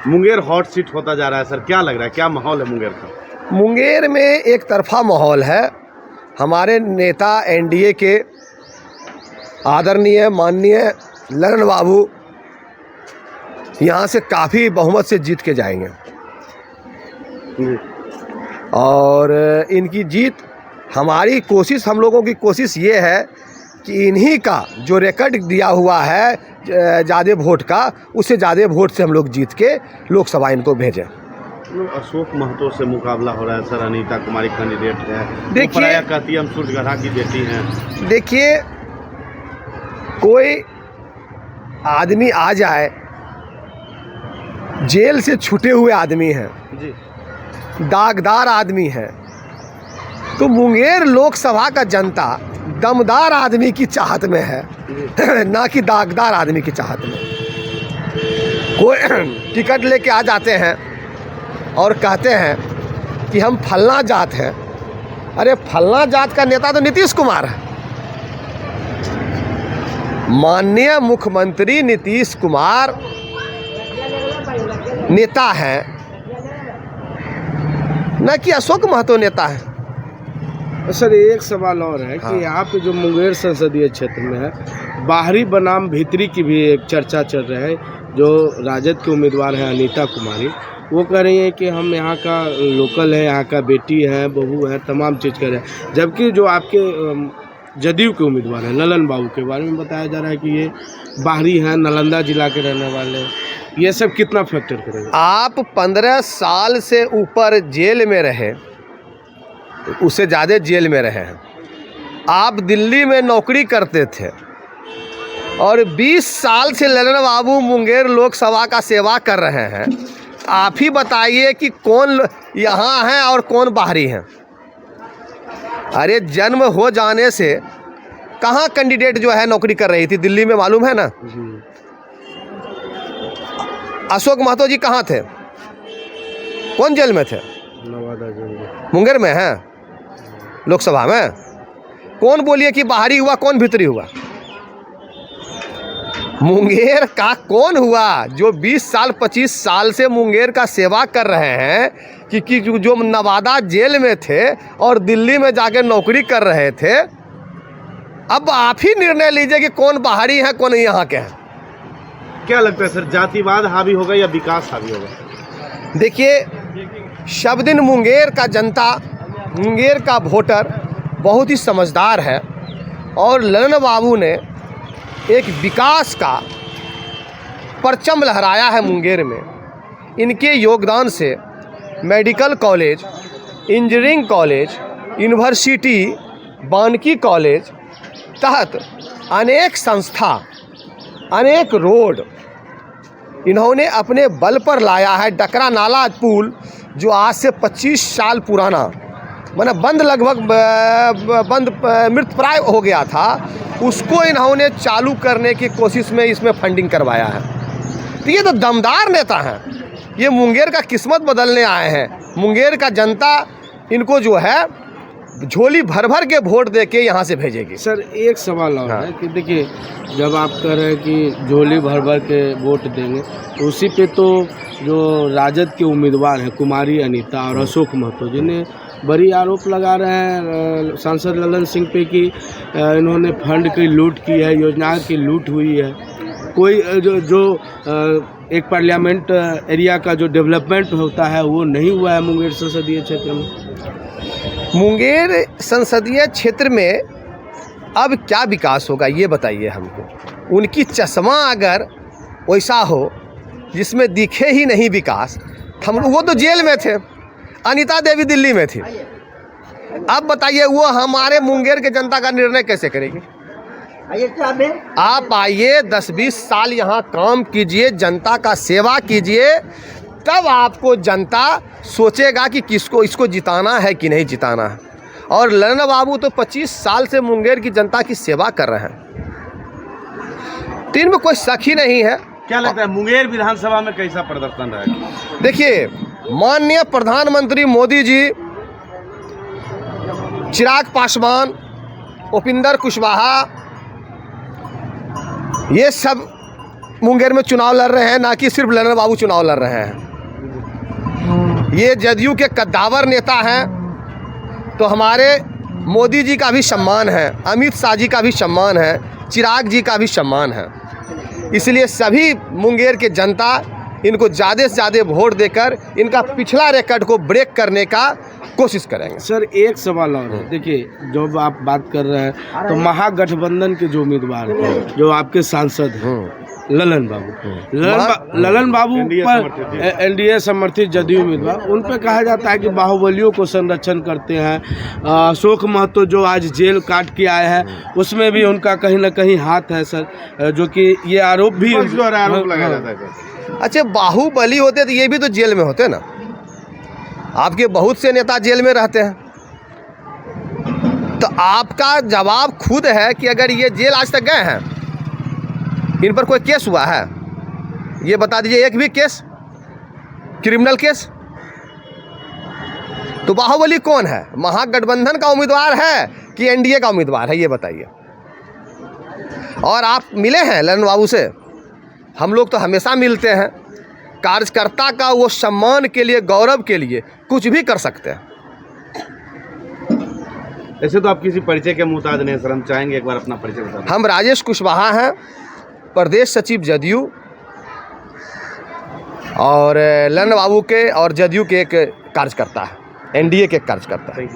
Munger hot seat होता जा रहा है सर, क्या लग रहा है, क्या माहौल है मुंगेर का? मुंगेर में एक तरफा माहौल है। हमारे नेता एनडीए के आदरणीय माननीय ललन बाबू यहाँ से काफ़ी बहुमत से जीत के जाएंगे और इनकी जीत, हमारी कोशिश, हम लोगों की कोशिश ये है कि इन्हीं का जो रिकॉर्ड दिया हुआ है ज़्यादा वोट का, उससे ज़्यादा वोट से हम लोग जीत के लोकसभा इनको भेजें। अशोक महतो से मुकाबला हो रहा है सर, अनीता कुमारी कैंडिडेट है। देखिए, कहती हम सूर्यगढ़ा की बेटी हैं। देखिए, कोई आदमी आ जाए, जेल से छूटे हुए आदमी हैं जी, दागदार आदमी है, तो मुंगेर लोकसभा का जनता दमदार आदमी की चाहत में है ना कि दागदार आदमी की चाहत में। कोई टिकट लेके आ जाते हैं और कहते हैं कि हम फलना जात हैं। अरे फलना जात का नेता तो नीतीश कुमार है। माननीय मुख्यमंत्री नीतीश कुमार नेता है, न कि अशोक महतो नेता है। सर एक सवाल और है कि यहाँ पे जो मुंगेर संसदीय क्षेत्र में है, बाहरी बनाम भीतरी की भी एक चर्चा चल रही है। जो राजद के उम्मीदवार हैं अनीता कुमारी, वो कह रही है कि हम यहाँ का लोकल है, यहाँ का बेटी है, बहू है, तमाम चीज़ कर रहे हैं। जबकि जो आपके जदयू के उम्मीदवार हैं ललन बाबू के बारे में बताया जा रहा है कि ये बाहरी हैं, नालंदा जिला के रहने वाले। ये सब कितना फैक्टर करेगा? आप 15 साल से ऊपर जेल में रहे, उससे ज़्यादा जेल में रहे हैं। आप दिल्ली में नौकरी करते थे और 20 साल से ललन बाबू मुंगेर लोकसभा का सेवा कर रहे हैं। आप ही बताइए कि कौन यहाँ हैं और कौन बाहरी हैं। अरे जन्म हो जाने से कहाँ कैंडिडेट जो है नौकरी कर रही थी दिल्ली में, मालूम है ना। अशोक महतो जी कहाँ थे, कौन जेल में थे? नवादा जेल में। मुंगेर में हैं लोकसभा में। कौन बोलिए कि बाहरी हुआ, कौन भीतरी हुआ? मुंगेर का कौन हुआ जो 20 साल 25 साल से मुंगेर का सेवा कर रहे हैं कि जो नवादा जेल में थे और दिल्ली में जाके नौकरी कर रहे थे। अब आप ही निर्णय लीजिए कि कौन बाहरी है, कौन यहाँ के हैं। क्या लगता है सर, जातिवाद हावी होगा या विकास हावी होगा? देखिए, सब दिन मुंगेर का जनता, मुंगेर का वोटर बहुत ही समझदार है और ललन बाबू ने एक विकास का परचम लहराया है मुंगेर में। इनके योगदान से medical college, engineering college, university, वानिकी कॉलेज तहत अनेक संस्था, अनेक रोड इन्होंने अपने बल पर लाया है। डकरा नाला पुल जो आज से 25 साल पुराना, माना बंद, लगभग बंद, मृत प्राय हो गया था, उसको इन्होंने चालू करने की कोशिश में इसमें फंडिंग करवाया है। तो ये तो दमदार नेता हैं। ये मुंगेर का किस्मत बदलने आए हैं। मुंगेर का जनता इनको जो है झोली भर भर के वोट दे के यहाँ से भेजेगी। सर एक सवाल और है कि देखिए, जब आप कह रहे हैं कि झोली भर भर के वोट देंगे, तो उसी पे तो जो राजद के उम्मीदवार हैं कुमारी अनीता और अशोक महतो, जिन्हें बड़ी आरोप लगा रहे हैं सांसद ललन सिंह पे कि इन्होंने फंड की लूट की है, योजना की लूट हुई है। कोई जो एक पार्लियामेंट एरिया का जो डेवलपमेंट होता है वो नहीं हुआ है मुंगेर संसदीय क्षेत्र में। मुंगेर संसदीय क्षेत्र में अब क्या विकास होगा ये बताइए हमको। उनकी चश्मा अगर वैसा हो जिसमें दिखे ही नहीं विकास, वो तो जेल में थे, अनीता देवी दिल्ली में थी। अब बताइए वो हमारे मुंगेर के जनता का निर्णय कैसे करेगी? आप आइए, 10-20 साल यहाँ काम कीजिए, जनता का सेवा कीजिए, तब आपको जनता सोचेगा कि किसको, इसको जिताना है कि नहीं जिताना है। और ललन बाबू तो 25 साल से मुंगेर की जनता की सेवा कर रहे हैं, तो इनमें कोई शक ही नहीं है। क्या लगता है मुंगेर विधानसभा में कैसा प्रदर्शन रहेगा? देखिए, माननीय प्रधानमंत्री मोदी जी, चिराग पासवान, उपेंद्र कुशवाहा, ये सब मुंगेर में चुनाव लड़ रहे हैं, ना कि सिर्फ ललन बाबू चुनाव लड़ रहे हैं। ये जदयू के कद्दावर नेता हैं, तो हमारे मोदी जी का भी सम्मान है, अमित शाह जी का भी सम्मान है, चिराग जी का भी सम्मान है। इसलिए सभी मुंगेर के जनता इनको ज़्यादा से ज़्यादा वोट देकर इनका पिछला रिकॉर्ड को ब्रेक करने का कोशिश करेंगे। सर एक सवाल और है, देखिए जब आप बात कर रहे हैं तो महागठबंधन के जो उम्मीदवार हैं, जो आपके सांसद हैं ललन बाबू, ललन बाबू पर एनडीए समर्थित जदयू उम्मीदवार, उन पर कहा जाता है कि बाहुबलियों को संरक्षण करते हैं। अशोक महतो जो आज जेल काट के आए हैं, उसमें भी उनका कहीं ना कहीं हाथ है सर, जो कि ये आरोप भी आरोप लगाया जाता है। अच्छा, बाहुबली होते तो ये भी तो जेल में होते ना। आपके बहुत से नेता जेल में रहते हैं, तो आपका जवाब खुद है कि अगर ये जेल आज तक गए हैं, इन पर कोई केस हुआ है, ये बता दीजिए, एक भी केस, क्रिमिनल केस। तो बाहुबली कौन है? महागठबंधन का उम्मीदवार है कि एनडीए का उम्मीदवार है, ये बताइए। और आप मिले हैं ललन बाबू से? हम लोग तो हमेशा मिलते हैं। कार्यकर्ता का वो सम्मान के लिए, गौरव के लिए कुछ भी कर सकते हैं। ऐसे तो आप किसी परिचय के मुताद नहीं सर, हम चाहेंगे एक बार अपना परिचय बता दें। हम राजेश कुशवाहा हैं, प्रदेश सचिव जदयू, और ललन बाबू के और जदयू के एक कार्यकर्ता है, एनडीए के कार्यकर्ता है।